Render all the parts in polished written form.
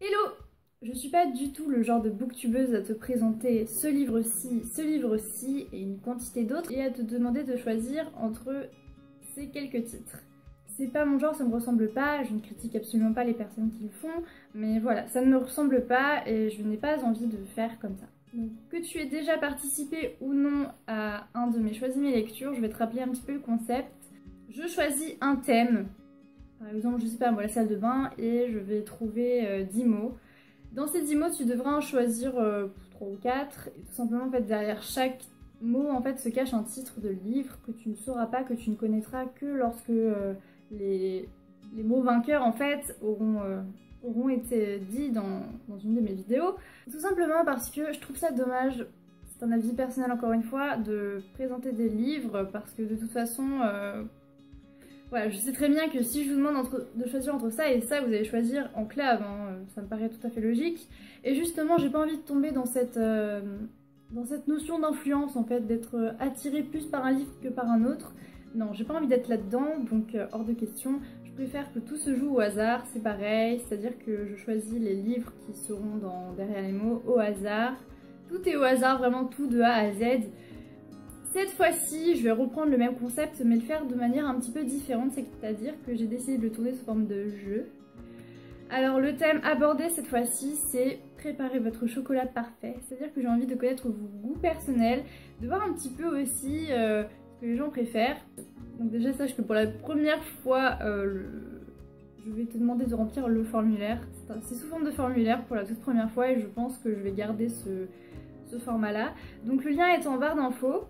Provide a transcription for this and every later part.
Hello! Je suis pas du tout le genre de booktubeuse à te présenter ce livre-ci et une quantité d'autres et à te demander de choisir entre ces quelques titres. C'est pas mon genre, ça me ressemble pas, je ne critique absolument pas les personnes qui le font, mais voilà, ça ne me ressemble pas et je n'ai pas envie de faire comme ça. Donc, que tu aies déjà participé ou non à un de mes choisis mes lectures, je vais te rappeler un petit peu le concept. Je choisis un thème, par exemple, je sais pas moi, la salle de bain, et je vais trouver 10 mots. Dans ces 10 mots, tu devras en choisir 3 ou 4, et tout simplement, en fait, derrière chaque mot, en fait, se cache un titre de livre que tu ne sauras pas, que tu ne connaîtras que lorsque les mots vainqueurs, en fait, auront été dits dans une de mes vidéos. Tout simplement parce que je trouve ça dommage, c'est un avis personnel encore une fois, de présenter des livres, parce que de toute façon... voilà, je sais très bien que si je vous demande de choisir entre ça et ça, vous allez choisir en clave, hein, ça me paraît tout à fait logique. Et justement, j'ai pas envie de tomber dans cette notion d'influence, en fait, d'être attirée plus par un livre que par un autre. Non, j'ai pas envie d'être là-dedans, donc hors de question. Je préfère que tout se joue au hasard, c'est pareil, c'est-à-dire que je choisis les livres qui seront derrière les mots au hasard. Tout est au hasard, vraiment tout de A à Z. Cette fois-ci, je vais reprendre le même concept, mais le faire de manière un petit peu différente, c'est-à-dire que j'ai décidé de le tourner sous forme de jeu. Alors le thème abordé cette fois-ci, c'est préparer votre chocolat parfait, c'est-à-dire que j'ai envie de connaître vos goûts personnels, de voir un petit peu aussi ce que les gens préfèrent. Donc déjà sache que pour la première fois, je vais te demander de remplir le formulaire. C'est sous forme de formulaire pour la toute première fois et je pense que je vais garder ce format-là. Donc le lien est en barre d'infos.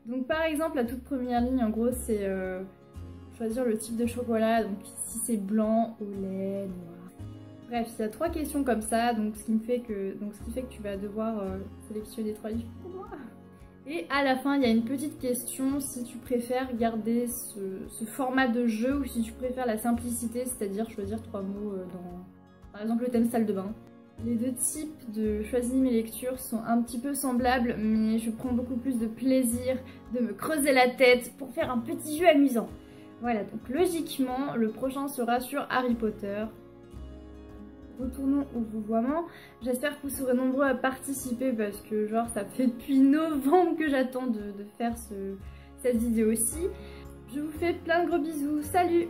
Donc par exemple la toute première ligne en gros c'est choisir le type de chocolat, donc si c'est blanc, au lait, noir. Bref, il y a 3 questions comme ça, donc ce qui fait que tu vas devoir sélectionner 3 livres pour moi. Et à la fin il y a une petite question si tu préfères garder ce format de jeu ou si tu préfères la simplicité, c'est-à-dire choisir 3 mots dans par exemple le thème salle de bain. Les deux types de choisis mes lectures sont un petit peu semblables, mais je prends beaucoup plus de plaisir de me creuser la tête pour faire un petit jeu amusant. Voilà, donc logiquement, le prochain sera sur Harry Potter. Retournons au vouvoiement. J'espère que vous serez nombreux à participer parce que genre ça fait depuis novembre que j'attends de faire cette vidéo aussi. Je vous fais plein de gros bisous, salut!